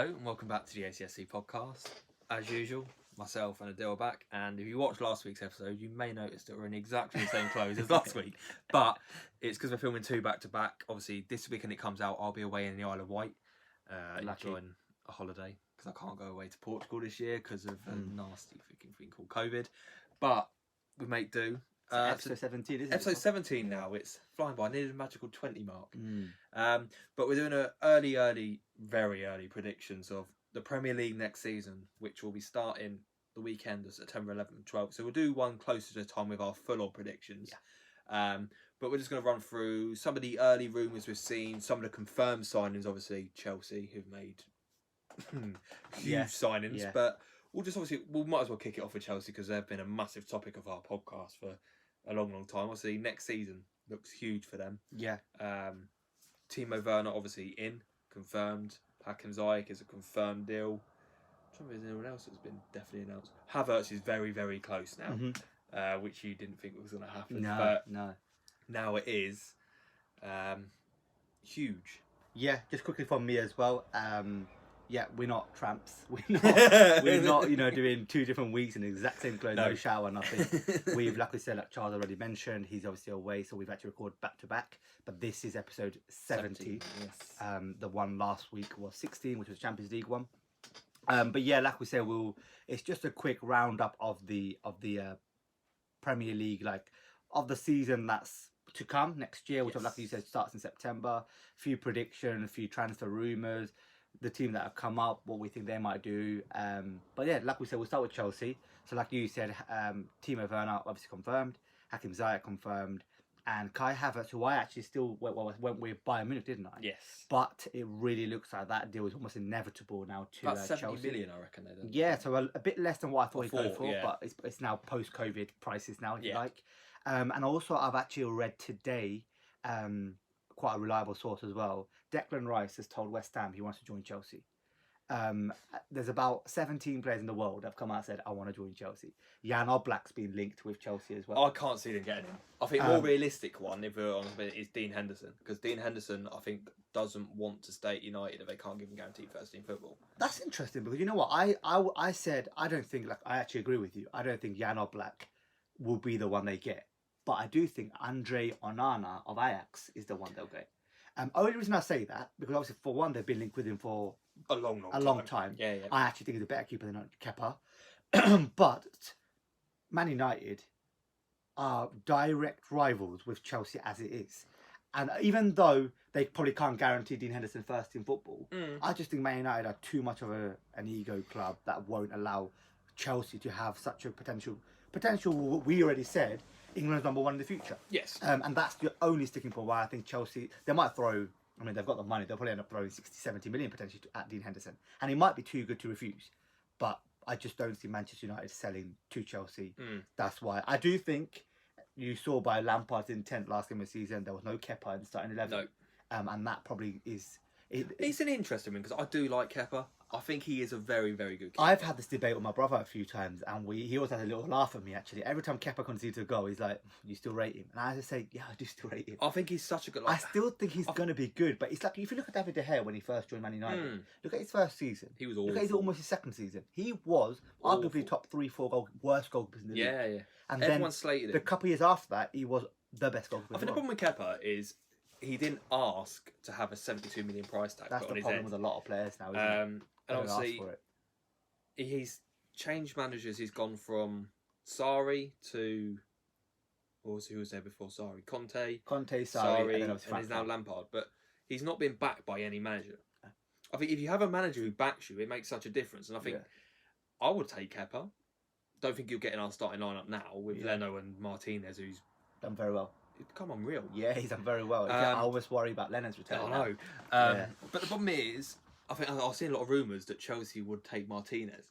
Hello and welcome back to the ACSC podcast. As usual, myself and Adil are back, and if you watched last week's episode, you may notice that we're in exactly the same clothes as last week, but it's because we're filming two back to back. Obviously, this weekend it comes out, I'll be away in the Isle of Wight, enjoying a holiday, because I can't go away to Portugal this year because of a nasty freaking thing called COVID, but we make do. Episode 17, isn't it? Episode 17 now. It's flying by. Nearly the magical 20 mark. But we're doing very early predictions of the Premier League next season, which will be starting the weekend of September 11th and 12th. So we'll do one closer to the time with our full-on predictions. Yeah. But we're just going to run through some of the early rumours we've seen, some of the confirmed signings, obviously Chelsea, who've made huge signings. Yeah. But we might as well kick it off with Chelsea because they've been a massive topic of our podcast for a long time. Obviously, next season looks huge for them. Yeah. Timo Werner obviously confirmed. Hakim Ziyech is a confirmed deal. I'm trying to think if there's anyone else that's been definitely announced. Havertz is very, very close now, which you didn't think was going to happen. No. Now it is. Huge. Yeah, just quickly from me as well. Yeah, we're not tramps. We're not, doing 2 different weeks in the exact same clothes, no shower, nothing. We've, like we said, like Charles already mentioned, he's obviously away, so we've actually recorded back to back. But this is episode 70. Yes. The one last week was 16, which was Champions League one. But yeah, like we said, it's just a quick roundup of the Premier League, like of the season that's to come next year, which, like you said, starts in September. A few predictions, a few transfer rumours. The team that have come up, what we think they might do. But yeah, like we said, we'll start with Chelsea. So like you said, Timo Werner obviously confirmed, Hakim Ziyech confirmed, and Kai Havertz, who I actually still went with Bayern Munich, didn't I? Yes. But it really looks like that deal is almost inevitable now to about 70 Chelsea. million, I reckon. Yeah, so a bit less than what I thought he'd go for, but it's now post-COVID prices now, if you like. And also I've actually read today, quite a reliable source as well, Declan Rice has told West Ham he wants to join Chelsea. There's about 17 players in the world that have come out and said, I want to join Chelsea. Jan Oblak's been linked with Chelsea as well. I can't see them getting him. I think more realistic one, if we're honest, is Dean Henderson. Because Dean Henderson, I think, doesn't want to stay at United if they can't give him guaranteed first team football. That's interesting because you know what? I said, I don't think, I actually agree with you. I don't think Jan Oblak will be the one they get. But I do think Andre Onana of Ajax is the one they'll get. Only reason I say that, because obviously for one, they've been linked with him for a long time. Yeah. I actually think he's a better keeper than Kepa. But Man United are direct rivals with Chelsea as it is. And even though they probably can't guarantee Dean Henderson first team football, I just think Man United are too much of an ego club that won't allow Chelsea to have such a potential, we already said, England's number 1 in the future. Yes. And that's the only sticking point why I think Chelsea, they might throw, they've got the money, they'll probably end up throwing 60, 70 million potentially at Dean Henderson. And he might be too good to refuse. But I just don't see Manchester United selling to Chelsea. That's why. I do think you saw by Lampard's intent last game of the season, there was no Kepa in the starting 11. No. And that probably is... It's an interesting one because I do like Kepa. I think he is a very, very good keeper. I've had this debate with my brother a few times, and he always had a little laugh at me, actually. Every time Kepa concedes a goal, he's like, you still rate him? And I just say, yeah, I do still rate him. I think he's such a good... I still think he's going to be good, but it's like, if you look at David De Gea when he first joined Man United, look at his first season. He was awful. Look at almost his second season. He was arguably top 3-4 worst goalkeepers in the league. Yeah. And everyone then slated him. The couple of years after that, he was the best goalkeeper. I think the problem with Kepa is he didn't ask to have a 72 million price tag. That's put on the his problem head. with a lot of players now, isn't it? And obviously, he's changed managers. He's gone from Sarri to... who was there before Sarri? Conte, Sarri, and he's now Lampard. But he's not been backed by any manager. I think if you have a manager who backs you, it makes such a difference. And I think I would take Kepa. Don't think you'll get in our starting lineup now with Leno and Martinez, who's done very well. Come on, real. Yeah, he's done very well. I always worry about Lennon's return. I know. But the problem is, I think I've seen a lot of rumours that Chelsea would take Martinez.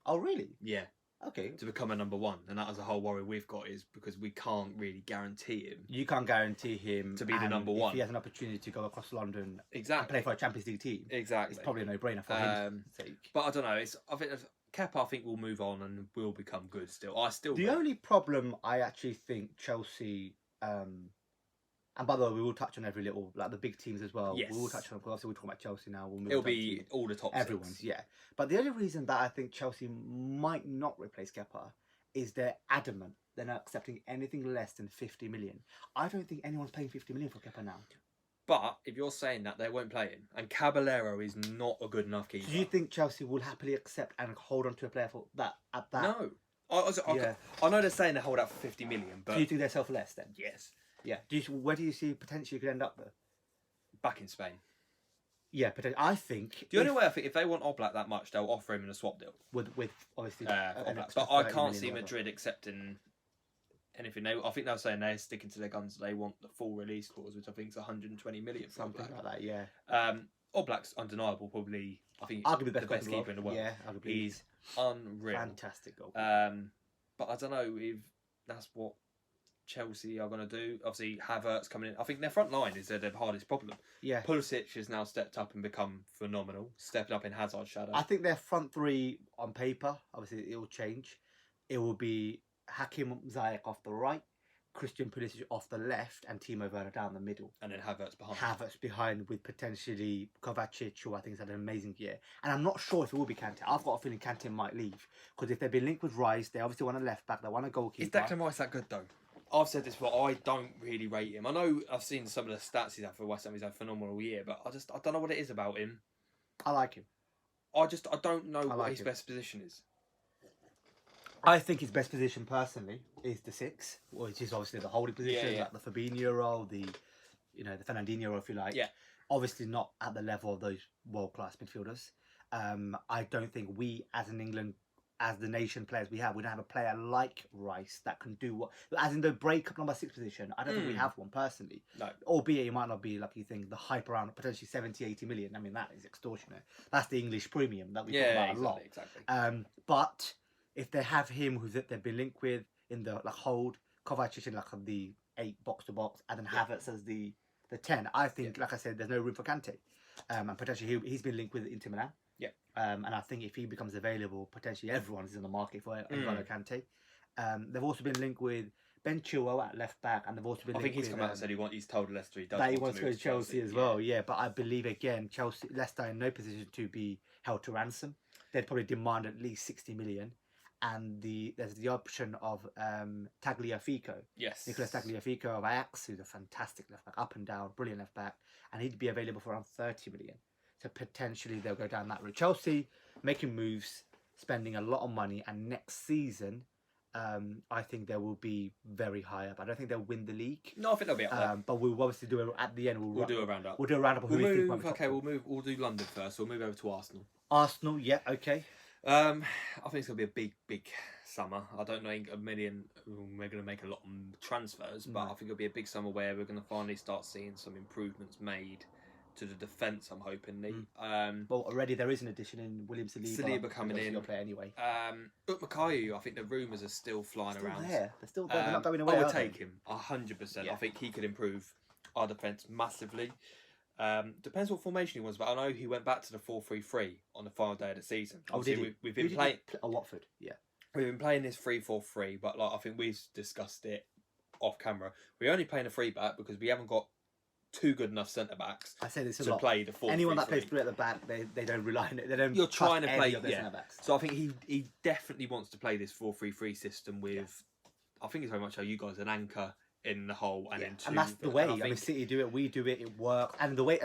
Oh, really? Yeah. Okay. To become a number 1. And that is the whole worry we've got, is because we can't really guarantee him. You can't guarantee him to be the number 1. If he has an opportunity to go across London and play for a Champions League team, it's probably a no-brainer for him. But I don't know. I think Kepa will move on and will become good still. The only problem I actually think Chelsea And by the way, we will touch on every little, like the big teams as well. Yes. We will touch on, because obviously we're talking about Chelsea now. We'll move It'll on be to all the top everyone's, six. yeah. But the only reason that I think Chelsea might not replace Kepa is they're adamant they're not accepting anything less than 50 million. I don't think anyone's paying 50 million for Kepa now. But if you're saying that, they won't play him. And Caballero is not a good enough keeper. Do you think Chelsea will happily accept and hold on to a player for that at that? No. I know they're saying they hold out for 50 million, but... Do you think they're selfless then? Yes. Yeah. Where do you see potentially could end up though? Back in Spain. Yeah, but I think The only way I think if they want Oblak that much, they'll offer him in a swap deal. with obviously Oblak. But I can't see Madrid accepting anything. I think they're saying they're sticking to their guns. They want the full release clause, which I think is 120 million for something Oblak. like that. Yeah. Oblak's undeniable. Probably, I think Arguably the best keeper in the world. Yeah, arguably. He's unreal. Fantastic goal. But I don't know if that's what Chelsea are going to do. Obviously, Havertz coming in. I think their front line is their hardest problem. Yeah. Pulisic has now stepped up and become phenomenal. Stepped up in Hazard's shadow. I think their front three on paper, obviously, it will change. It will be Hakim Ziyech off the right, Christian Pulisic off the left, and Timo Werner down the middle. And then Havertz behind. Havertz behind with potentially Kovacic, who I think has had an amazing year. And I'm not sure if it will be Kante. I've got a feeling Kante might leave. Because if they've been linked with Rice, they obviously want a left back, they want a goalkeeper. Is Declan Rice that good though? I've said this before, I don't really rate him. I know I've seen some of the stats he's had for West Ham, he's had a phenomenal year, but I don't know what it is about him. I like him. I don't know what his best position is. I think his best position personally is the 6, which is obviously the holding position, like the Fabinho role, the Fernandinho role, if you like. Yeah. Obviously not at the level of those world-class midfielders. I don't think we, as in England, as the nation players we don't have a player like Rice that can do what, as in the break-up number 6 position. I don't think we have one personally. No. Albeit it might not be like you think the hype around potentially 70, 80 million. I mean, that is extortionate. That's the English premium that we talk about a lot. Exactly. But if they have him who they've been linked with in the hold, Kovacic in like the 8 box to box, and then Havertz as the 10, I think, like I said, there's no room for Kante. And potentially he's been linked with Inter Milan. Yeah. And I think if he becomes available, potentially everyone is in the market for N'Golo Kante. They've also been linked with Ben Chilwell at left back, and they've also been. I think he's come out and said he's told Leicester he wants to go to Chelsea as well. Yeah, but I believe again, Leicester are in no position to be held to ransom. They'd probably demand at least 60 million. And there's the option of Tagliafico. Yes. Nicolas Tagliafico of Ajax, who's a fantastic left back, up and down, brilliant left back, and he'd be available for around 30 million. So potentially they'll go down that route. Chelsea making moves, spending a lot of money, and next season, I think they will be very high up. I don't think they'll win the league. No, I think they'll be up there. But we'll obviously do it at the end. We'll do a roundup. We'll do a roundup of who we think might be top. We'll do London first. We'll move over to Arsenal. Arsenal, yeah, okay. I think it's going to be a big summer. I don't know we're going to make a lot of transfers, but I think it'll be a big summer where we're going to finally start seeing some improvements made to the defence, I'm hoping. Well, already there is an addition in William Saliba. Saliba coming in. Play anyway. Makayu, I think the rumours are still flying around. They're still there. They're not going away. I would take him 100%. Yeah. I think he could improve our defence massively. Depends what formation he wants, but I know he went back to the 4-3-3 on the final day of the season. We've been playing Watford. Yeah, we've been playing this 3-4-3, but I think we've discussed it off camera. We're only playing a 3-back because we haven't got 2 good enough centre backs. I say this to play the 4-3-3. Anyone that plays 3 at the back, they don't rely on it. They don't. You're trying to play centre backs. So I think he definitely wants to play this 4-3-3 system with. Yeah. I think it's very much how you guys an anchor in the hole and then 2. And that's the way. I mean, City do it, we do it, it works. And the way,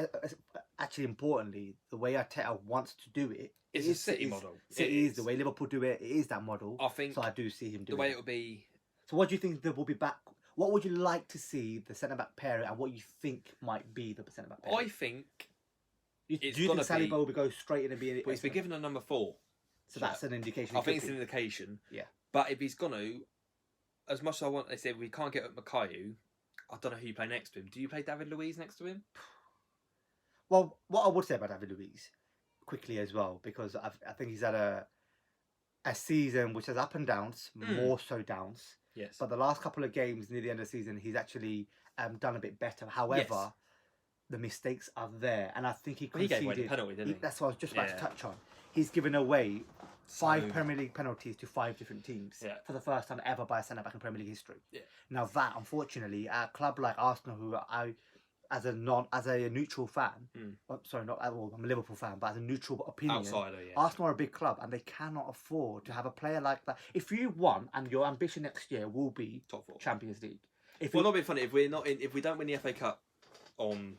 actually importantly, the way Arteta wants to do it is a City model. City is the way Liverpool do it. It is that model. I think. So I do see him doing the way it will be. So what do you think that will be back? What would you like to see the centre back pair, and what you think might be the centre back pair? I think. Do you think Saliba will go straight in and be? But he's been given a number 4. So that's an indication. I think it's an indication. Yeah. But if he's going to, as much as I want, they said we can't get Makayu. I don't know who you play next to him. Do you play David Luiz next to him? Well, what I would say about David Luiz, quickly as well, because I think he's had a season which has up and downs, more so downs. Yes. But the last couple of games near the end of the season, he's actually done a bit better. However, the mistakes are there, and I think he conceded. He gave away the penalty, didn't he? That's what I was just about to touch on. He's given away 5 Premier League penalties to 5 different teams for the first time ever by a centre back in Premier League history. Yeah. Now that, unfortunately, at a club like Arsenal, who I, as a neutral fan, sorry, not at all, I'm a Liverpool fan, but as a neutral opinion, outsider, Arsenal are a big club and they cannot afford to have a player like that. If you want, and your ambition next year will be top 4 Champions League. It'll be funny if if we don't win the FA Cup on.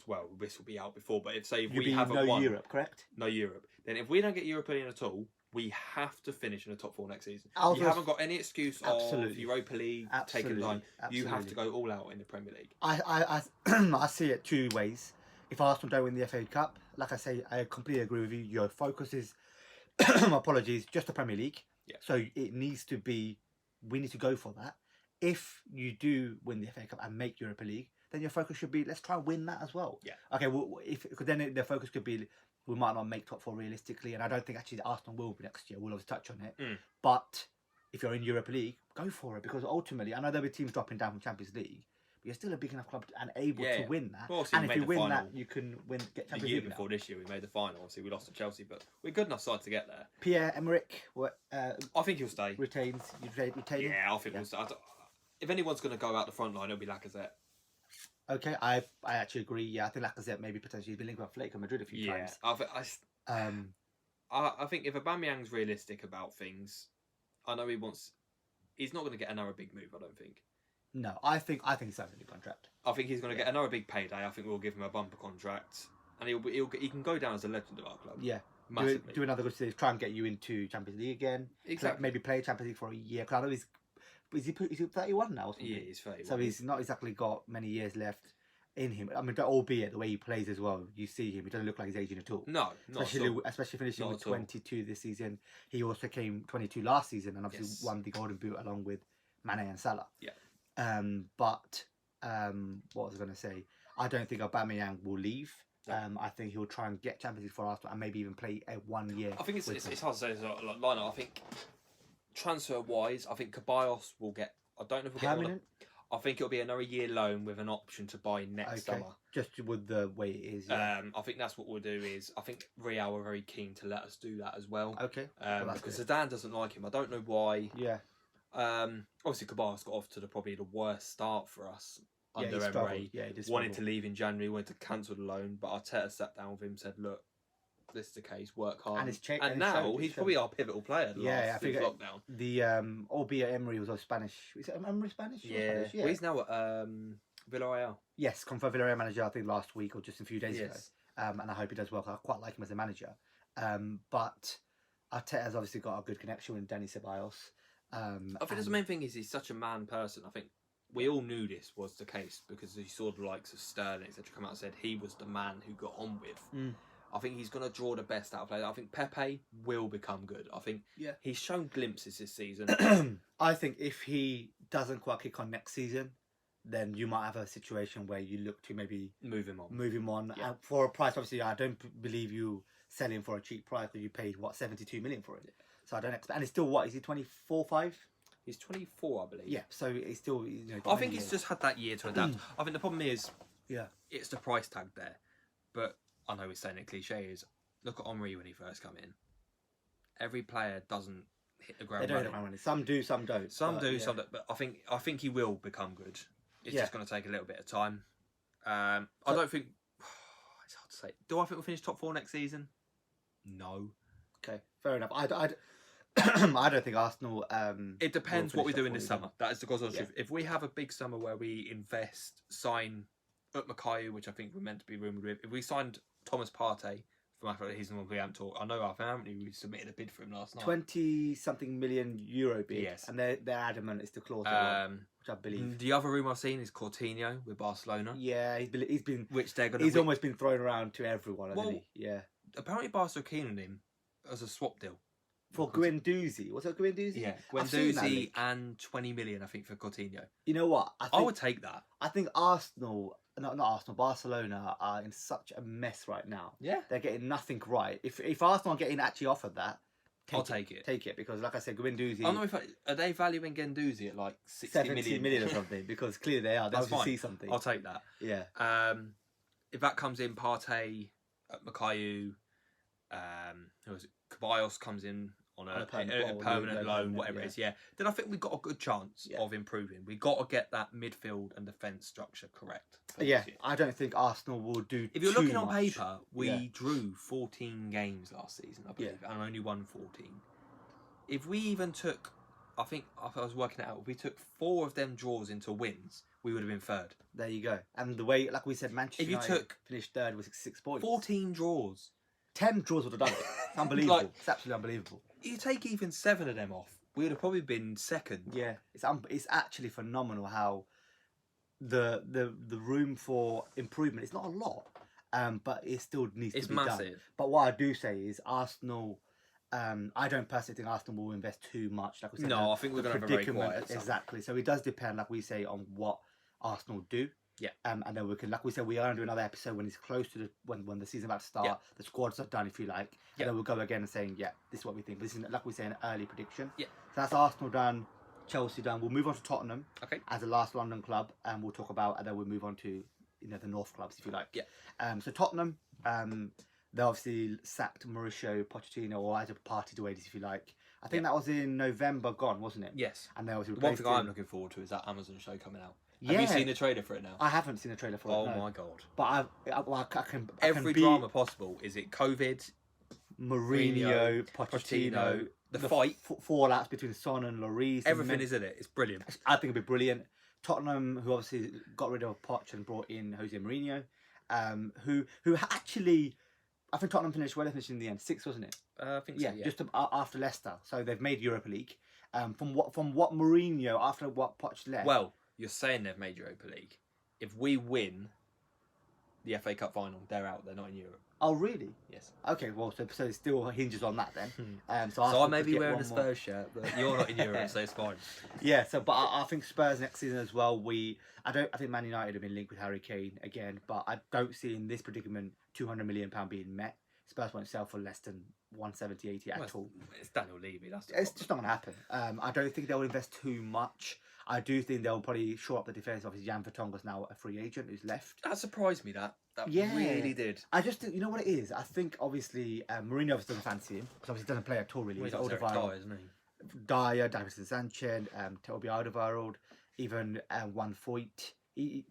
Well, this will be out before, but if we haven't won Europe, correct? No Europe. Then if we don't get European at all, we have to finish in the top 4 next season. You haven't got any excuse of Europa League taking time. You have to go all out in the Premier League. I see it 2 ways. If Arsenal don't win the FA Cup, like I say, I completely agree with you. Your focus is, apologies, just the Premier League. Yeah. So it needs to be, we need to go for that. If you do win the FA Cup and make Europa League, then your focus should be, let's try and win that as well. Yeah. Okay, well, because then the focus could be, we might not make top 4 realistically, and I don't think actually Arsenal will be next year. We'll always touch on it. But if you're in Europa League, go for it, because ultimately, I know there'll be teams dropping down from Champions League, but you're still a big enough club and able to win that. Well, and if you win that, you can get Champions League. The year before this year, we made the final. Obviously, we lost to Chelsea, but we're a good enough side to get there. Pierre-Emerick, I think he'll stay. Retains. You retain him? Yeah, I think he'll stay. If anyone's going to go out the front line, it'll be Lacazette. Okay, I actually agree. Yeah, I think Lacazette maybe potentially been linked with Atletico Madrid a few times. I think if Aubameyang's realistic about things, I know he's not going to get another big move. I don't think. No, I think he's signing a new contract. I think he's going to get another big payday. I think we'll give him a bumper contract, and he can go down as a legend of our club. Yeah, massively. Do another good season. Try and get you into Champions League again. Exactly. Maybe play Champions League for a year. Because I know is he 31 now? Or something? Yeah, he's 31. So he's not exactly got many years left in him. I mean, albeit the way he plays as well, you see him, he doesn't look like he's aging at all. No, not especially finishing with 22 this season. He also came 22 last season and obviously won the Golden Boot along with Mane and Salah. Yeah. But what was I going to say? I don't think Aubameyang will leave. No. I think he'll try and get Champions League for Arsenal and maybe even play a 1 year. I think it's hard to say. Like lineup. I think transfer wise, I think Ceballos will get. I don't know if we'll permanent. I think it'll be another year loan with an option to buy next summer. Just with the way it is. Yeah. I think that's what we'll do. I think Real are very keen to let us do that as well. Okay. Because Zidane doesn't like him. I don't know why. Yeah. Obviously, Ceballos got off to probably the worst start for us under Emery. Yeah, he wanted to leave in January, wanted to cancel the loan, but Arteta sat down with him and said, "Look, this is the case. Work hard." And now he's probably our pivotal player. I think lockdown. The albeit Emery was Spanish. Is it Emery Spanish? Yeah. Spanish? Well, he's now at Villarreal. Yes, confirmed Villarreal manager. I think last week or just a few days ago. And I hope he does well. I quite like him as a manager. But Arteta's obviously got a good connection with Dani Ceballos. I think that's the main thing is he's such a man person. I think we all knew this was the case because you saw the likes of Sterling, etc., come out and said he was the man who got on with. I think he's going to draw the best out of players. I think Pepe will become good. I think he's shown glimpses this season. I think if he doesn't quite kick on next season, then you might have a situation where you look to maybe move him on. Yeah. For a price. Obviously, I don't believe you sell him for a cheap price because you paid 72 million for it. Yeah. So I don't expect. And it's still what? Is he 24, 5? He's 24, I believe. Yeah. So he's still. I think he's just had that year to adapt. I think the problem is, it's the price tag there. But I know we're saying it cliche is look at Henry when he first come in. Every player doesn't hit the ground running. Some do, some don't. Some don't. But I think he will become good. It's just going to take a little bit of time. I don't think it's hard to say. Do I think we'll finish top 4 next season? No. Okay, fair enough. I don't think Arsenal. It depends what we do in this summer. That is the God's truth. If we have a big summer where we invest, sign Makayu, which I think we're meant to be rumoured with. If we signed Thomas Partey from Africa, he's the one we haven't talked. I know apparently we submitted a bid for him last night. 20-something million euro bid. Yes. And they're adamant it's the clause which I believe. The other rumour I've seen is Coutinho with Barcelona. Yeah, he's been. Which they're going. He's almost been thrown around to everyone, hasn't he? Yeah. Apparently, Barca are keen on him as a swap deal. For Guendouzi. Was it Guendouzi? Yeah, Guendouzi and 20 million, I think, for Coutinho. You know what? I would take that. I think Arsenal, not Arsenal, Barcelona are in such a mess right now. Yeah. They're getting nothing right. If Arsenal are getting actually offered that, I'll take it. Take it, because like I said, Guendouzi... I don't know if are they valuing Guendouzi at like 70 million or something? Because clearly they are. They'll see something. I'll take that. Yeah. If that comes in, Partey, Makayu, who was it? Ceballos comes in on a permanent permanent loan, loan, whatever it is, then I think we've got a good chance of improving. We've got to get that midfield and defence structure correct. Yeah, I don't think Arsenal will do. If you're looking on much. paper, we drew 14 games last season, I believe, and only won 14. If we even took, I think I was working it out, if we took 4 of them draws into wins, we would have been third. There you go. And the way, like we said, Manchester United finished third with 6 points. 14 draws. 10 draws would have done it. It's unbelievable. It's absolutely unbelievable. You take even 7 of them off, we would have probably been second. Yeah, it's actually phenomenal how the room for improvement. It's not a lot, but it still needs to be massive. done. But what I do say is Arsenal. I don't personally think Arsenal will invest too much. Like we said, I think we're going to have a very quiet. Exactly. So it does depend, like we say, on what Arsenal do. Yeah. And then we can, like we said, we are going to do another episode when it's close to when the season's about to start. Yeah. The squads are done, if you like. Yeah. And then we'll go again and saying, this is what we think. This is, like we say, an early prediction. Yeah. So that's Arsenal done, Chelsea done. We'll move on to Tottenham. Okay. As the last London club, and we'll talk about, and then we'll move on to the North clubs, if you like. Yeah. So Tottenham, they obviously sacked Mauricio Pochettino, or either parted ways, if you like. I think that was in November gone, wasn't it? Yes. And they obviously one thing I'm looking forward to is that Amazon show coming out. Yeah. Have you seen the trailer for it now? I haven't seen the trailer for it. Oh my god! But I can every drama possible. Is it COVID? Mourinho, Pochettino, the fight, fallouts between Son and Lloris. Everything is in it. It's brilliant. I think it'd be brilliant. Tottenham, who obviously got rid of Poch and brought in Jose Mourinho, who actually, I think Tottenham finished where they finished in the end, 6th, wasn't it? I think so. Yeah, just after Leicester. So they've made Europa League. From what Mourinho, after what Poch left. Well, you're saying they've made Europa League. If we win the FA Cup final, they're out. They're not in Europe. Oh, really? Yes. Okay, well, so it still hinges on that then. So I may be wearing a Spurs shirt, but you're not in Europe, so it's fine. Yeah. So, but I think Spurs next season as well. I think Man United have been linked with Harry Kane again, but I don't see in this predicament £200 million being met. Spurs won't sell for less than 170, 80 at all. It's Daniel Levy. It's just not going to happen. I don't think they'll invest too much. I do think they'll probably shore up the defence. Obviously, Jan Vertonghen's now a free agent who's left. That surprised me. That really did. I just think, you know what it is? I think, obviously, Mourinho obviously doesn't fancy him. Because obviously he doesn't play at all, really. Well, he's older Dyer, isn't he? Dyer, Davinson Sanchez, Toby Alderweireld, even Juan Foyt.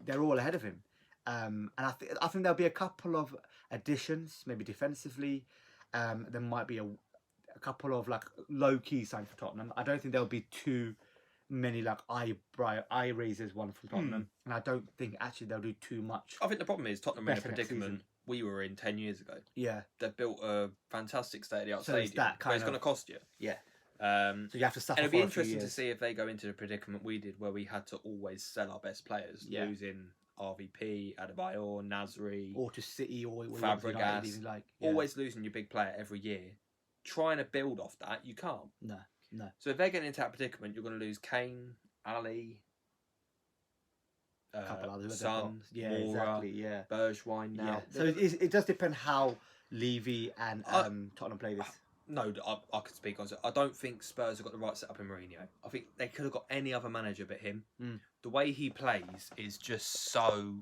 They're all ahead of him. And I think there'll be a couple of additions, maybe defensively. There might be a couple of like low-key signs for Tottenham. I don't think there'll be too many like eye raisers one from Tottenham, and I don't think actually they'll do too much. I think the problem is Tottenham are in a predicament we were in 10 years ago. Yeah, they've built a fantastic state-of-the-art stadium, but it's going to cost you. Yeah. So you have to suffer. And it'd be interesting to see if they go into the predicament we did, where we had to always sell our best players, losing RVP, Adebayor, Nasri, or to City, or Fabregas, always losing your big player every year. Trying to build off that, you can't. No. So if they're getting into that predicament, you're going to lose Kane, Ali, Son, Moura, Bergwijn now. So it does depend how Levy and Tottenham play this. No, I could speak on it. I don't think Spurs have got the right setup in Mourinho. I think they could have got any other manager but him. The way he plays is just so...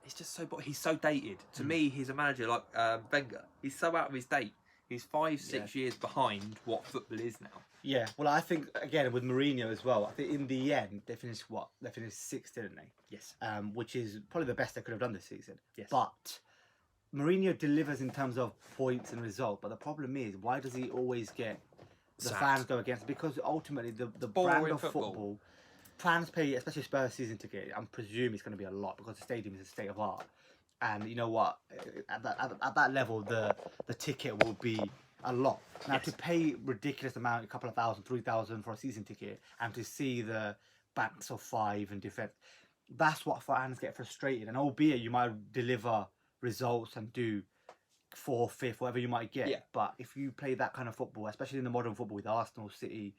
he's so dated. To me, he's a manager like Wenger. He's so out of his date. He's 5-6 years behind what football is now. Yeah, well, I think, again, with Mourinho as well, I think in the end, they finished 6th, didn't they? Yes. Which is probably the best they could have done this season. Yes. But Mourinho delivers in terms of points and result, but the problem is, why does he always get the fans go against? Because ultimately, the brand of football, fans pay, especially Spurs season ticket, I'm presuming it's going to be a lot because the stadium is a state of art. And you know what? At that level, the ticket will be a lot. Now, to pay ridiculous amount, a couple of thousand, 3,000 for a season ticket, and to see the backs of 5 and defence, that's what fans get frustrated. And albeit you might deliver results and do 4th, 5th, whatever you might get, but if you play that kind of football, especially in the modern football with Arsenal, City,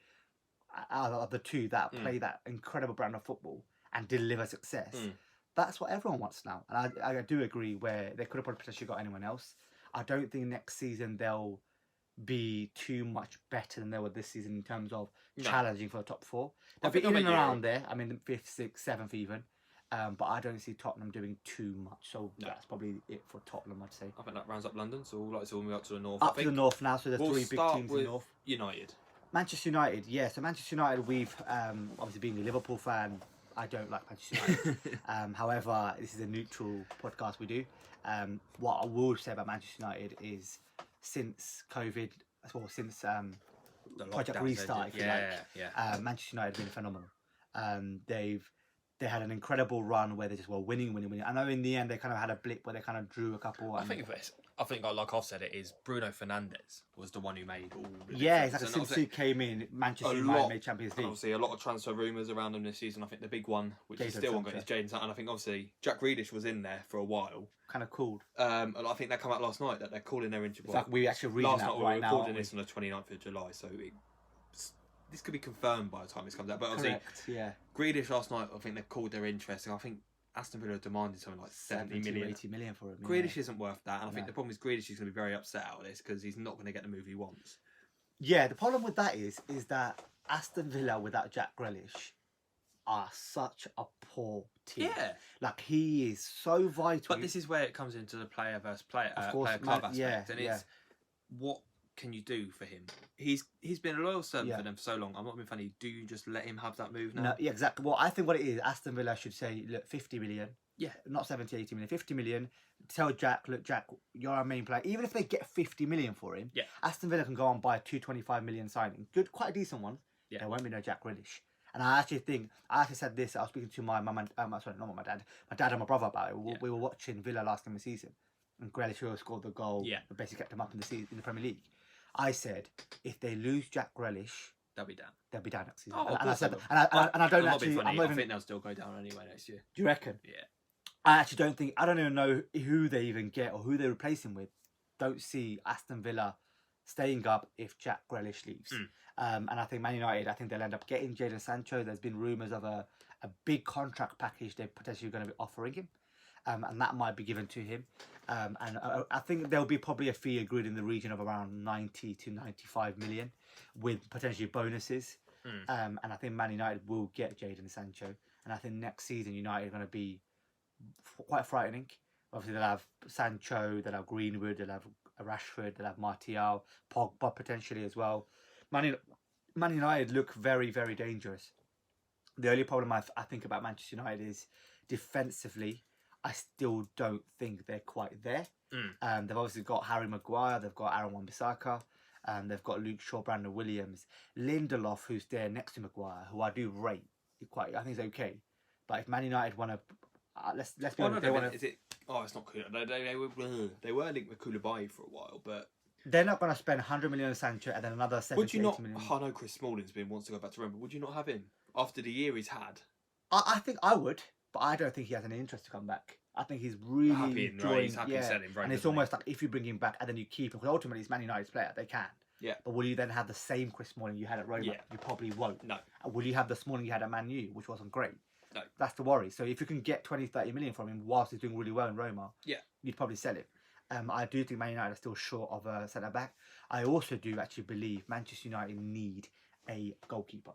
out of the two that play that incredible brand of football and deliver success. That's what everyone wants now. And I do agree where they could have potentially got anyone else. I don't think next season they'll be too much better than they were this season in terms of challenging for the top 4. They'll be in and around there. I mean, 5th, 6th, 7th even. But I don't see Tottenham doing too much. So that's probably it for Tottenham, I'd say. I think that rounds up London. So we'll move up to the north. Up to the north now. So there's three big teams in the north. United. Manchester United, yeah. So Manchester United, we've obviously being a Liverpool fan, I don't like Manchester United. However, this is a neutral podcast we do. What I will say about Manchester United is since COVID, since Project Restart, Manchester United have been phenomenal. They had an incredible run where they just were winning. I know in the end they kind of had a blip where they kind of drew a couple. I think like I've said it is Bruno Fernandes was the one who made all the exactly. Since he came in, Manchester United made Champions League. Obviously, a lot of transfer rumours around him this season. I think the big one, which is still ongoing, is Jadon Sancho. And I think obviously Jack Grealish was in there for a while. Kind of cool. And I think that came out last night that they're calling their interview. In fact, we actually reading that right now. We're recording this on the 29th of July, so this could be confirmed by the time this comes out. But obviously, Grealish last night, I think they called their interest. I think Aston Villa demanded something like 70 million. 80 million for him. Grealish isn't worth that. And I think the problem is Grealish is going to be very upset out of this because he's not going to get the move he wants. Yeah, the problem with that is that Aston Villa without Jack Grealish are such a poor team. Yeah. Like, he is so vital. But this is where it comes into the player versus player, player club aspect. And it's what can you do for him? He's been a loyal servant for them for so long. I'm not being funny. Do you just let him have that move now? No, yeah, exactly. Well, I think what it is, Aston Villa should say, look, 50 million. Yeah. Not 70, 80 million. 50 million. Tell Jack, look, Jack, you're our main player. Even if they get 50 million for him, Aston Villa can go on buy a 225 million signing. Good, quite a decent one. Yeah. There won't be no Jack Grealish. And I actually said this, I was speaking to my mum and, sorry, not my dad and my brother about it. We were watching Villa last game of the season. And Grealish scored the goal that basically kept them up in the Premier League. I said, if they lose Jack Grealish, they'll be down. They'll be down next season. Oh, and I said, and I don't actually. I think they'll still go down anyway next year. Do you reckon? Yeah. I actually don't think. I don't even know who they even get or who they replace him with. Don't see Aston Villa staying up if Jack Grealish leaves. And I think Man United, I think they'll end up getting Jadon Sancho. There's been rumours of a big contract package they're potentially going to be offering him. And that might be given to him. And I think there'll be probably a fee agreed in the region of around 90 to 95 million with potentially bonuses. And I think Man United will get Jadon Sancho. And I think next season United are going to be quite frightening. Obviously they'll have Sancho, they'll have Greenwood, they'll have Rashford, they'll have Martial, Pogba potentially as well. Man United look very, very dangerous. The only problem I think about Manchester United is defensively, I still don't think they're quite there. They've obviously got Harry Maguire, they've got Aaron Wan-Bissaka, they've got Luke Shaw, Brandon Williams, Lindelof, who's there next to Maguire, who I do rate. I think he's okay. But if Man United want to, let's be honest, they want to. Is it? Oh, it's not cool. They were linked with Koulibaly for a while, but they're not going to spend 100 million on Sancho and then another 70 million. I know Chris Smalling's wants to go back to Rome, but would you not have him after the year he's had? I think I would. But I don't think he has any interest to come back. I think he's really happy enjoying, selling, and it's almost like if you bring him back and then you keep him, because ultimately he's Man United's player, they can. Yeah. But will you then have the same Chris Smalling you had at Roma? Yeah. You probably won't. No. And will you have the Smalling you had at Man U, which wasn't great? No. That's the worry. So if you can get 20, 30 million from him whilst he's doing really well in Roma, you'd probably sell him. I do think Man United are still short of a centre-back. I also do actually believe Manchester United need a goalkeeper.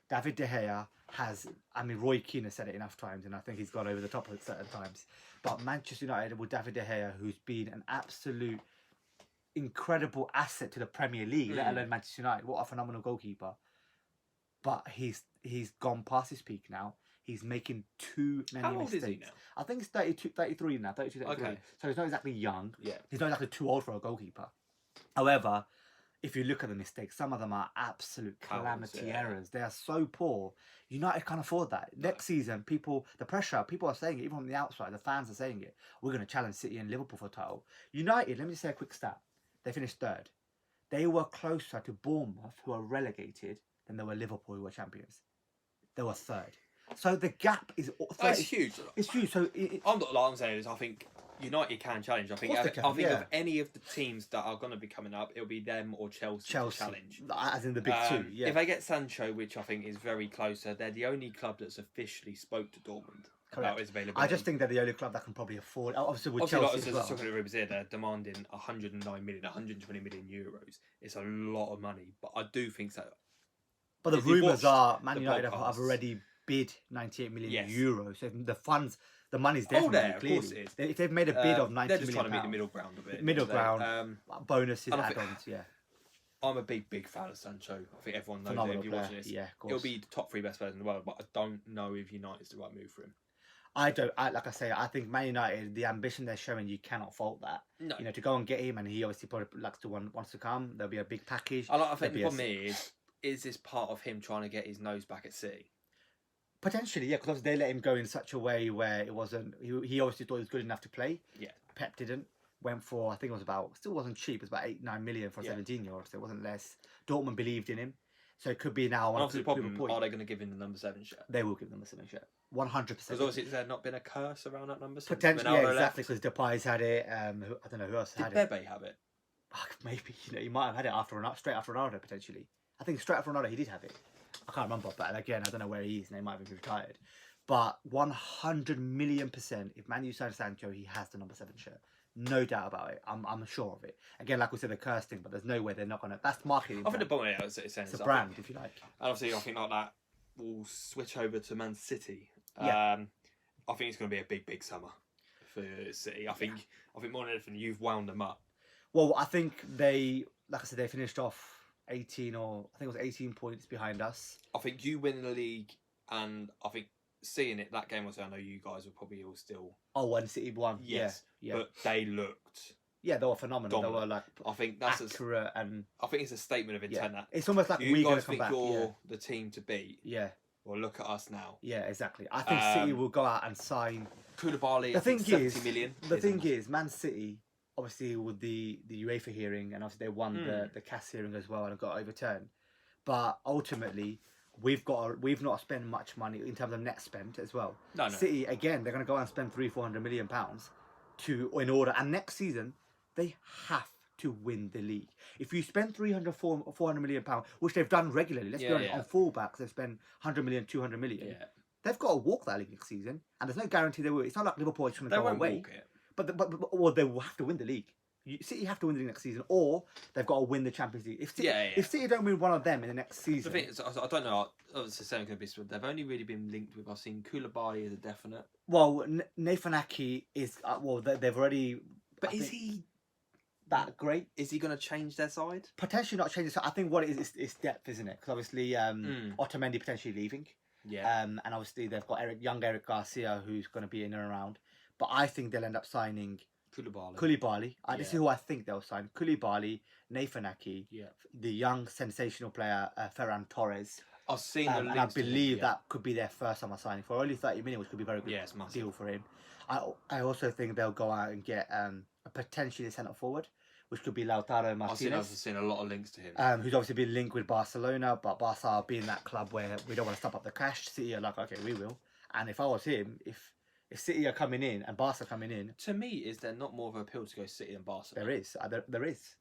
David De Gea has, Roy Keane has said it enough times, and I think he's gone over the top at certain times. But Manchester United with David De Gea, who's been an absolute incredible asset to the Premier League, let alone Manchester United. What a phenomenal goalkeeper. But he's gone past his peak now. He's making too many mistakes. How old is he now? I think he's 33 now, 33. Okay. So he's not exactly young. Yeah. He's not exactly too old for a goalkeeper. However, if you look at the mistakes, some of them are absolute calamity errors. They are so poor. United can't afford that. Next season, the pressure, people are saying it, even from the outside, the fans are saying it. We're going to challenge City and Liverpool for a title. United, let me just say a quick stat. They finished third. They were closer to Bournemouth, who are relegated, than they were Liverpool, who were champions. They were third. So the gap is... It's huge. It's huge. So I'm saying is I think United can challenge. I think of any of the teams that are going to be coming up, it'll be them or Chelsea to challenge. As in the big two, yeah. If they get Sancho, which I think is very closer, they're the only club that's officially spoke to Dortmund about his availability. I just think they're the only club that can probably afford... Obviously with Chelsea as well. Talking about Ribs here, they're demanding 109 million, 120 million euros. It's a lot of money, but I do think so. But the rumours are Man United have already bid 98 million Yes. euros. So the money's definitely there, clearly. of course it is. If they've made a bid of 90 they're just million trying to meet the pounds, middle ground a bit. middle ground, bonuses, add-ons, yeah. I'm a big fan of Sancho. I think everyone knows Phenomenal it if you're player. watching this. Yeah, of course. He'll be the top 3 best players in the world, but I don't know if United's the right move for him. Like I say, I think Man United, the ambition they're showing, you cannot fault that. No. You know, to go and get him, and he obviously probably wants to come. There'll be a big package. I think the problem is this part of him trying to get his nose back at City? Potentially, yeah, because they let him go in such a way where it wasn't. He obviously thought he was good enough to play. Yeah. Pep didn't. Went for, I think it was still wasn't cheap. It was about 8-9 million for a 17-year-old, so it wasn't less. Dortmund believed in him, so it could be now. And obviously, the problem: are they going to give him the number 7 shirt? They will give them the 7 shirt, 100%. Because obviously, has there not been a curse around that number? Potentially, yeah, exactly. Because Depay's had it. I don't know who else had it. Did Bebe have it? Maybe he might have had it straight after Ronaldo potentially. I think straight after Ronaldo he did have it. I can't remember, but again, I don't know where he is, and he might have been retired. But 100 million%, if Man U signs Sancho, he has the number 7 shirt. No doubt about it. I'm sure of it. Again, like we said, the curse thing, but there's no way they're not gonna. That's marketing. I think the bottom of it is it's a brand, if you like. And obviously, I think like that will switch over to Man City. Yeah. I think it's going to be a big summer for City. I think more than anything, you've wound them up. Well, I think they finished off 18 or I think it was 18 points behind us. I think you win the league, and I think seeing it that game, I know you guys were probably all still. Oh, and City won. Yes, yeah. But they looked. Yeah, they were phenomenal. Dominant. They were I think that's accurate and. I think it's a statement of intent that it's almost like you guys come think back. you're the team to beat. Yeah. Well, look at us now. Yeah, exactly. I think City will go out and sign. Koulibaly, The thing 70 million. The thing is, Man City, obviously with the UEFA hearing, and obviously they won the CAS hearing as well and got overturned. But ultimately, we've not spent much money in terms of net spent as well. No. City again, they're going to go out and spend £300-400 million in order, and next season they have to win the league. If you spend £300-400 million, which they've done regularly, let's be honest, on fullbacks they've spent 100 million, 200 million. Yeah. They've got to walk that league next season, and there's no guarantee they will. It's not like Liverpool is going to go won't away. Walk it. But they will have to win the league. City have to win the league next season, or they've got to win the Champions League. If City don't win one of them in the next season, The thing is, I don't know. Obviously, saying going to be split. They've only really been linked with. I've seen Koulibaly as a definite. Well, Nathan Ake is. They've already. But is he that great? Is he going to change their side? Potentially not change. I think what it is depth, isn't it? Because obviously, Otamendi potentially leaving. Yeah. And obviously they've got young Eric Garcia who's going to be in and around. But I think they'll end up signing Koulibaly. This is who I think they'll sign. Koulibaly, Nathan Ake, the young sensational player Ferran Torres. I've seen and I believe that could be their first summer signing for only 30 million, which could be a very good deal for him. I also think they'll go out and get a potentially centre forward, which could be Lautaro Martinez. I've seen a lot of links to him. Who's obviously been linked with Barcelona, but Barca being that club where we don't want to stop up the cash. City are like, okay, we will. And if I was him, if City are coming in and Barca coming in, to me, is there not more of an appeal to go City than Barca? There is.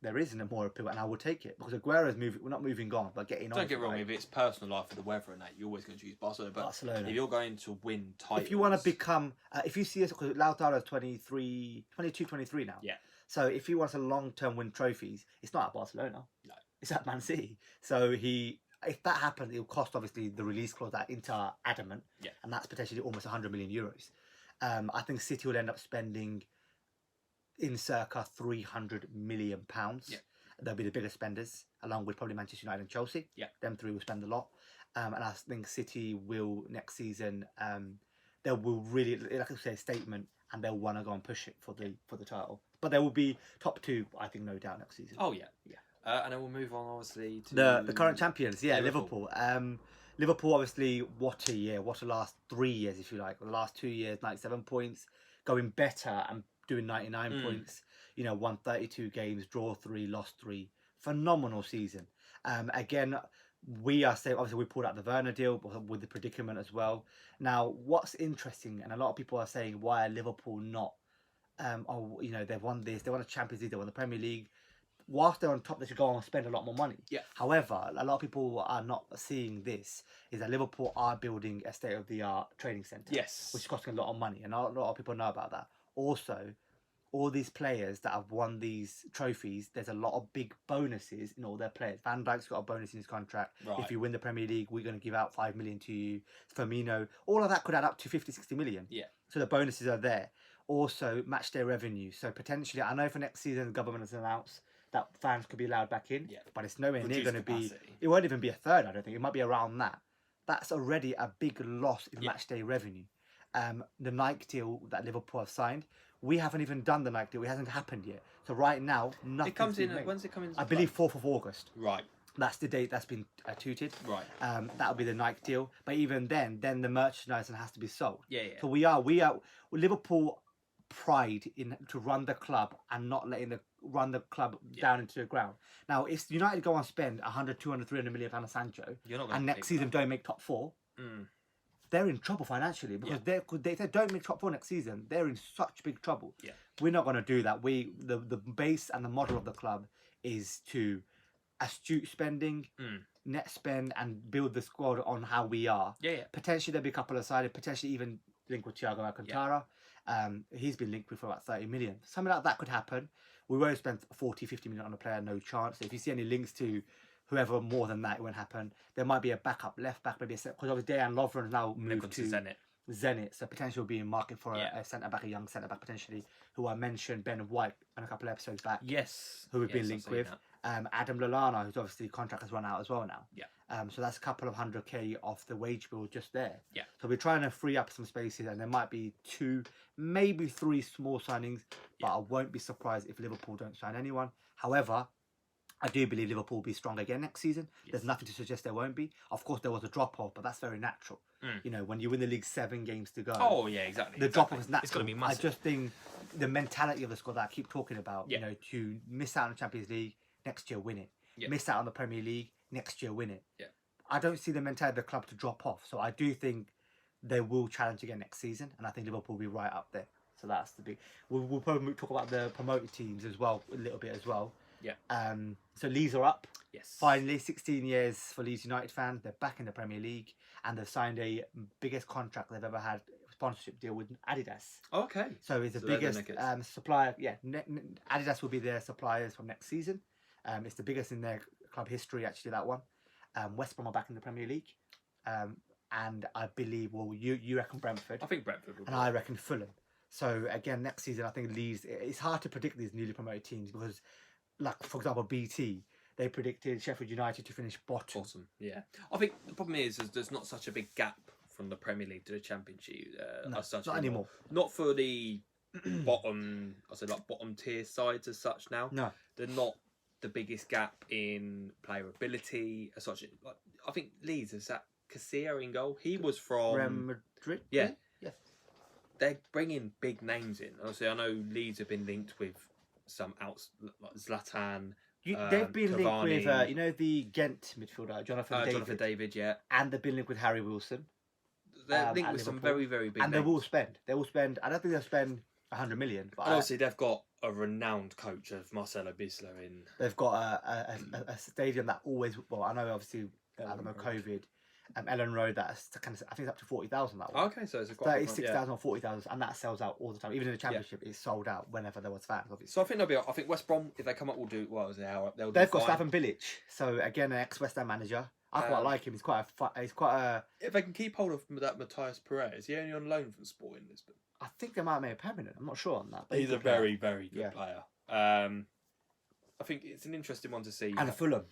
There is a more appeal, and I will take it because Aguero's moving. We're not moving on, but getting on. Don't get me wrong. If it's personal life for the weather and that, you're always going to choose Barcelona. But if you're going to win titles, if you want to become, if you see us, because Lautaro's 22, 23 now. Yeah. So if he wants a long-term win trophies, it's not at Barcelona. No. It's at Man City. So if that happens, it'll cost obviously the release clause that Inter are adamant. Yeah. And that's potentially almost 100 million euros. I think City will end up spending in circa 300 million pounds. Yeah. They'll be the biggest spenders, along with probably Manchester United and Chelsea. Yeah. Them three will spend a lot. And I think City will next season. They will really, like I say, a statement, and they'll want to go and push it for the title. But they will be top 2, I think, no doubt next season. Oh yeah. And then we'll move on, obviously, to the current champions. Yeah, Liverpool. Liverpool, obviously, what a year. What a last 3 years, if you like. The last 2 years, 97 points. Going better and doing 99 points. Won 32 games, draw 3, lost 3. Phenomenal season. Again, we are saying, obviously, we pulled out the Werner deal with the predicament as well. Now, what's interesting, and a lot of people are saying, why are Liverpool not? They've won this, they won the Champions League, they won the Premier League. Whilst they're on top, they should go on and spend a lot more money. Yeah. However, a lot of people are not seeing this, is that Liverpool are building a state-of-the-art training centre. Yes. Which is costing a lot of money, and not a lot of people know about that. Also, all these players that have won these trophies, there's a lot of big bonuses in all their players. Van Dijk's got a bonus in his contract. Right. If you win the Premier League, we're going to give out 5 million to you. Firmino, all of that could add up to 50, 60 million. Yeah. So the bonuses are there. Also, match day revenue. So potentially, I know for next season, the government has announced that fans could be allowed back in. Yeah. But it's nowhere near Reduced going to be. capacity. It won't even be a third, I don't think. It might be around that. That's already a big loss in match day revenue. The Nike deal that Liverpool have signed, we haven't even done the Nike deal. It hasn't happened yet. So right now, nothing. It comes in. When's it coming? I believe 4th of August. Right. That's the date that's been tooted. Right. That'll be the Nike deal. But even then the merchandise has to be sold. Yeah, yeah. So we are Liverpool pride in to run the club and not letting run the club down into the ground. Now, if United go and spend 100, 200, 300 million pounds on Sancho, and next season don't make top 4, they're in trouble financially because if they don't make top 4 next season, they're in such big trouble. Yeah. We're not going to do that. The base and the model of the club is to astute spending, net spend, and build the squad on how we are. Yeah, yeah. Potentially there'll be a couple of sided, potentially even linked with Thiago Alcantara. He's been linked with for about 30 million. Something like that could happen. We won't spend 40, 50 million on a player, no chance. If you see any links to whoever more than that, it won't happen. There might be a backup left back, maybe because obviously Dejan Lovren has now moved to Zenit, so potentially will be in market for a centre back, a young centre back potentially, who I mentioned, Ben White, on a couple of episodes back. Yes. Who we've been linked with. Adam Lallana, whose obviously contract has run out as well now. Yeah. So that's a couple of 100k off the wage bill just there. Yeah. So we're trying to free up some spaces, and there might be 2, maybe 3 small signings, but I won't be surprised if Liverpool don't sign anyone. However, I do believe Liverpool will be strong again next season. Yes. There's nothing to suggest there won't be. Of course, there was a drop-off, but that's very natural. You know, when you win the league 7 games to go. Oh, yeah, exactly. The drop-off is natural. It's going to be massive. I just think the mentality of the squad that I keep talking about, you know, to miss out on the Champions League, next year win it. Miss out on the Premier League, next year win it. Yeah. I don't see the mentality of the club to drop off. So I do think they will challenge again next season, and I think Liverpool will be right up there. So that's the big... We'll probably talk about the promoted teams as well, a little bit as well. Yeah. So Leeds are up. Yes. Finally, 16 years for Leeds United fans. They're back in the Premier League, and they've signed a biggest contract they've ever had, sponsorship deal with Adidas. Okay. So it's the biggest supplier. Yeah, Adidas will be their suppliers from next season. It's the biggest in their club history, actually, that one. West Brom are back in the Premier League. And I believe, well, you reckon Brentford. I think Brentford will. And I reckon Fulham. So, again, next season, I think Leeds... It's hard to predict these newly promoted teams because, like, for example, BT, they predicted Sheffield United to finish bottom. Yeah. I think the problem is there's not such a big gap from the Premier League to the Championship. No, not anymore. Not for the bottom tier sides as such now. No. They're not the biggest gap in player ability as such. Like, I think Leeds is that Casilla in goal. He was from Real Madrid. Yeah. Yeah. They're bringing big names in. Obviously, I know Leeds have been linked with some like Zlatan. They've been Cavani, linked with, you know, the Ghent midfielder, Jonathan David, yeah. And they've been linked with Harry Wilson. They're linked with some very, very big names. And they will spend, I don't think they'll spend 100 million. But obviously, they've got a renowned coach of Marcelo Bielsa in. They've got a stadium that always, well, I know obviously, I don't know, COVID. Ellen Road, that's kind of, I think it's up to 40,000 that one. Okay, so it's quite 36,000 or 40,000, and that sells out all the time. Even in the Championship, it's sold out whenever there was fans. Obviously. So I think I think West Brom, if they come up, will do well. They've got Slaven Bilic, so again, an ex-West Ham manager. I quite like him. He's quite a. If they can keep hold of that Matthias Perez, is he only on loan from Sporting Lisbon? I think they might make a permanent. I'm not sure on that. But he's a very, very good player. I think it's an interesting one to see. And Fulham.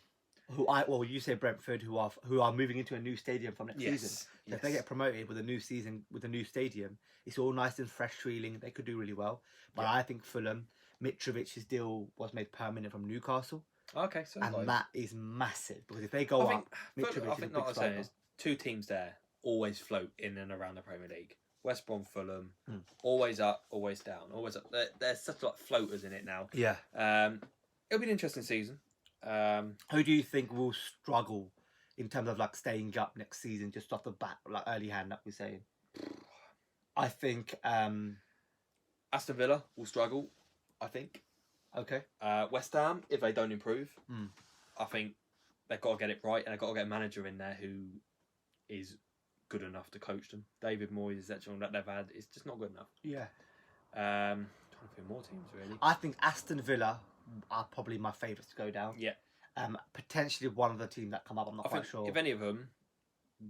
You say Brentford, who are moving into a new stadium from next season. So if they get promoted with a new season, with a new stadium, it's all nice and fresh feeling. They could do really well. But I think Fulham, Mitrovic's deal was made permanent from Newcastle. Okay, so that is massive because if they go up, Mitrovic is a big striker. Two teams there always float in and around the Premier League. West Brom, Fulham, always up, always down, always up. They're such like floaters in it now. Yeah. It'll be an interesting season. Who do you think will struggle in terms of like staying up next season, just off the bat, like early hand, like we're saying? I think Aston Villa will struggle. I think. Okay. West Ham, if they don't improve, I think they've got to get it right, and they've got to get a manager in there who is good enough to coach them. David Moyes, that they've had, is just not good enough. Yeah. trying to think more teams really. I think Aston Villa are probably my favourites to go down. Yeah. Potentially one of the teams that come up. I'm not quite sure. If any of them,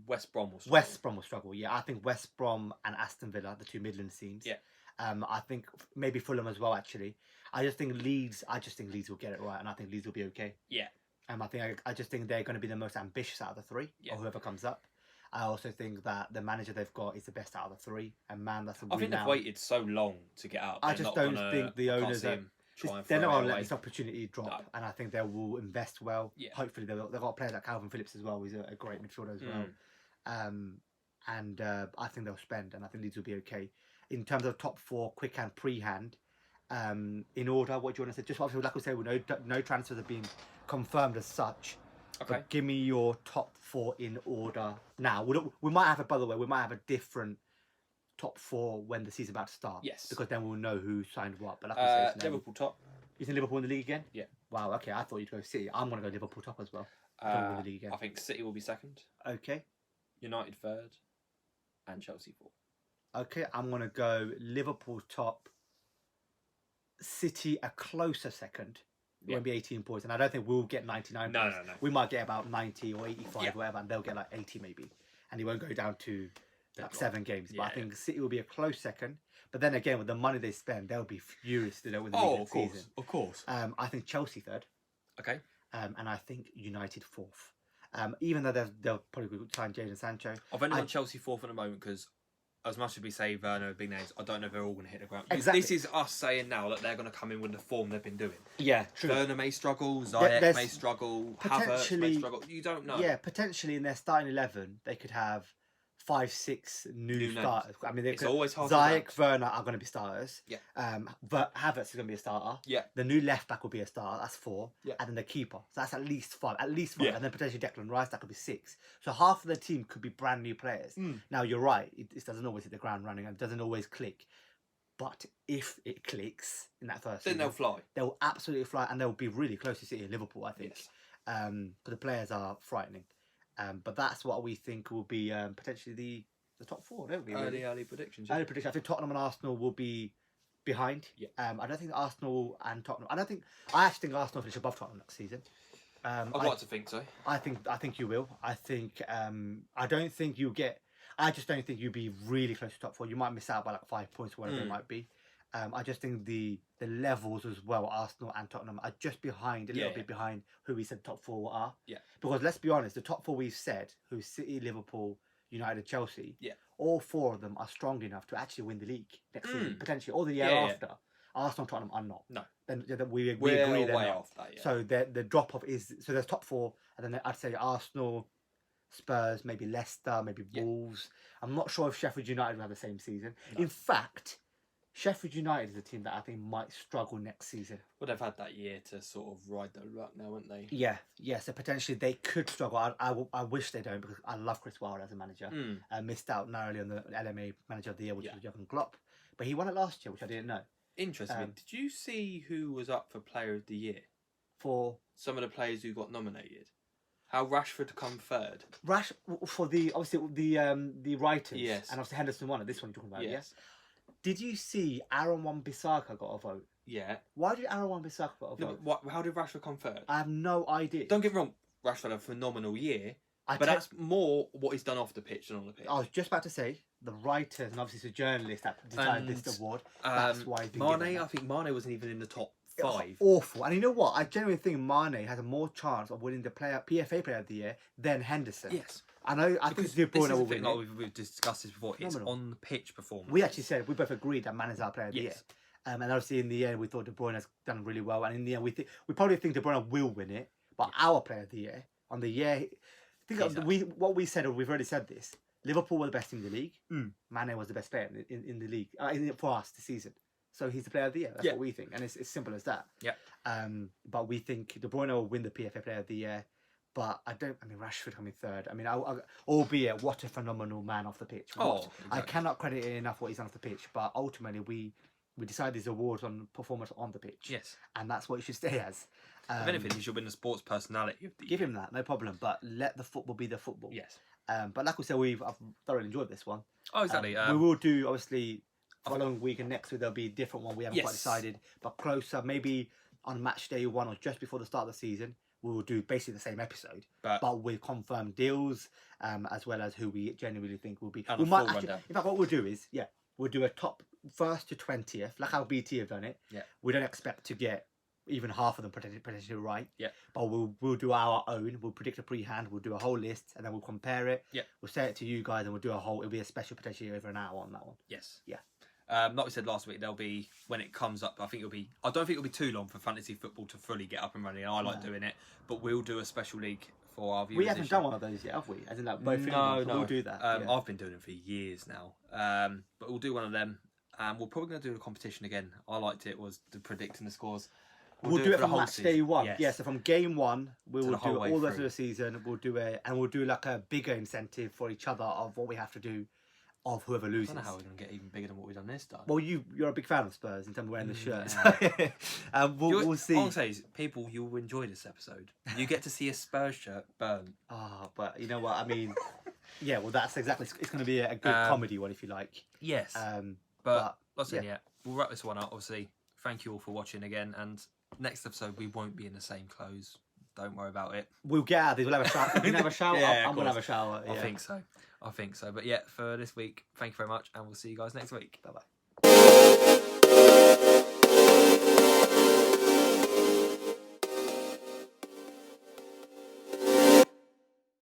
West Brom will struggle. West Brom will struggle. Yeah, I think West Brom and Aston Villa, the two Midlands teams. Yeah. I think maybe Fulham as well. Actually, I just think Leeds will get it right, and I think Leeds will be okay. Yeah. I just think they're going to be the most ambitious out of the three, or whoever comes up. I also think that the manager they've got is the best out of the three, and man, that's a I think they've waited so long to get out. I just don't think the owners are. They're not going to let this opportunity drop, and I think they will invest well. Yeah. Hopefully, they've got players like Calvin Phillips as well. He's a great midfielder as well. I think they'll spend, and I think Leeds will be okay. In terms of top four, quick and pre-hand, in order, what do you want to say? Just obviously, like we say, no transfers have been confirmed as such. Okay. But give me your top four in order now. We might have by the way, we might have a different top four when the season's about to start. Yes. Because then we'll know who signed what. But like I say, Liverpool top. You think Liverpool in the league again? Yeah. Wow, okay. I thought you'd go City. I'm going to go Liverpool top as well. Win the league again. I think City will be second. Okay. United third. And Chelsea fourth. Okay, I'm going to go Liverpool top. City a closer second. It won't be 18 points. And I don't think we'll get 99 points. No. We might get about 90 or 85, whatever. And they'll get like 80 maybe. And he won't go down to like 7 games. But I think City will be a close second. But then again, with the money they spend, they'll be furious to do it with the league next season. Of course. I think Chelsea third. Okay. And I think United fourth. Even though they'll probably sign Jadon Sancho. I've only got Chelsea fourth at the moment because as much as we say Werner, big names, I don't know if they're all going to hit the ground. Exactly. This is us saying now that they're going to come in with the form they've been doing. Yeah, true. Werner may struggle, Ziyech may struggle, Havertz may struggle. You don't know. Yeah, potentially in their starting 11, they could have 5, 6 new starters. I mean, it's always hard. Ziyech, Werner are going to be starters. Yeah. But Havertz is going to be a starter. Yeah. The new left back will be a starter. That's 4. Yeah. And then the keeper. So that's at least 5. At least 5. Yeah. And then potentially Declan Rice. That could be 6. So half of the team could be brand new players. Now you're right. It doesn't always hit the ground running and it doesn't always click. But if it clicks in that first then season, they'll fly. They'll absolutely fly, and they'll be really close to City and Liverpool, I think. Yes. But the players are frightening. But that's what we think will be potentially the top 4, don't we? Early predictions. Early prediction. I think Tottenham and Arsenal will be behind. Yeah. I don't think Arsenal and Tottenham. I actually think Arsenal finish above Tottenham next season. I'd like to think so. I think you will. I think. I don't think you'll get. I just don't think you'll be really close to top 4. You might miss out by like 5 points or whatever it might be. I just think the levels as well, Arsenal and Tottenham, are just behind, a little bit behind who we said top 4 are. Yeah. Because let's be honest, the top 4 we've said, who's City, Liverpool, United, Chelsea, yeah, all 4 of them are strong enough to actually win the league next season, potentially, or the year after. Arsenal and Tottenham are not. No. Then we agree they're way not. off that, yeah. So the drop off is, so there's top 4, and then I'd say Arsenal, Spurs, maybe Leicester, maybe Wolves. I'm not sure if Sheffield United will have the same season. No. In fact, Sheffield United is a team that I think might struggle next season. Well, they've had that year to sort of ride the luck now, haven't they? Yeah. So potentially they could struggle. I wish they don't, because I love Chris Wilder as a manager. Missed out narrowly on the LMA Manager of the Year, which was Jurgen Klopp. But he won it last year, which I didn't know. Interesting. Did you see who was up for Player of the Year? For some of the players who got nominated. How Rashford come third? For the writers. Yes. And obviously Henderson won it. This one you're talking about. Yes. Did you see Aaron Wan-Bissaka got a vote? Yeah. Why did Aaron Wan-Bissaka got a vote? How did Rashford come third? I have no idea. Don't get me wrong, Rashford had a phenomenal year, but that's more what he's done off the pitch than on the pitch. I was just about to say, the writers and obviously the journalists that decided this award, that's why he didn't Mane, I think Mane wasn't even in the top 5. Awful. And you know what? I genuinely think Mane has a more chance of winning the PFA Player of the Year than Henderson. Yes. I think De Bruyne will win. Like we've discussed this before. It's on the pitch performance. We actually said, we both agreed that Mane is our Player of the Year. And obviously in the end we thought De Bruyne has done really well. And in the end we probably think De Bruyne will win it. But our Player of the Year, on the year, what we said, or we've already said this, Liverpool were the best team in the league. Mane was the best player in the league for us this season. So he's the Player of the Year. That's what we think. And it's simple as that. Yeah. But we think De Bruyne will win the PFA Player of the Year. But Rashford coming third. Albeit, what a phenomenal man off the pitch. Exactly. I cannot credit it enough what he's done off the pitch. But ultimately, we decide these awards on performance on the pitch. Yes. And that's what it should stay as. If anything, he should win the sports personality of the year. Give him that, no problem. But let the football be the football. Yes. But like we said, I've thoroughly enjoyed this one. Oh, exactly. We will do, obviously, following week, and next week there'll be a different one. We haven't quite decided, but closer, maybe on match day 1 or just before the start of the season, we will do basically the same episode, but with confirmed deals, as well as who we genuinely think will be. And in fact, what we'll do is, we'll do a top 1st to 20th, like how BT have done it. Yeah. We don't expect to get even half of them potentially right. Yeah. But we'll do our own. We'll predict a pre-hand. We'll do a whole list, and then we'll compare it. Yeah. We'll say it to you guys, and we'll do a whole. It'll be a special, potentially over an hour on that one. Yes. Yeah. Like we said last week, there'll be, when it comes up, I don't think it'll be too long for fantasy football to fully get up and running. I like doing it, but we'll do a special league for our viewers. We haven't done one of those yet, have we? As in like both. No. We'll do that. I've been doing it for years now, but we'll do one of them. We're probably going to do a competition again. I liked it, was the predicting the scores. We'll do it from match day 1. Yes. Yeah, so from game 1, we will do all the rest of through the season. We'll do we'll do like a bigger incentive for each other of what we have to do, of whoever loses. I don't know how we're going to get even bigger than what we've done this time. Well, you're a big fan of Spurs in terms of wearing the shirt. Yeah. We'll see. All I'm saying is, people, you'll enjoy this episode. You get to see a Spurs shirt burn. But you know what I mean. Yeah, well, that's exactly. It's going to be a good comedy one, if you like. Yes. But like I said, we'll wrap this one up. Obviously, thank you all for watching again, and next episode we won't be in the same clothes. Don't worry about it. We'll get out of these. We'll have a shower. You can have a shower. I'm going to have a shower. I think so. But yeah, for this week, thank you very much, and we'll see you guys next week. Bye bye.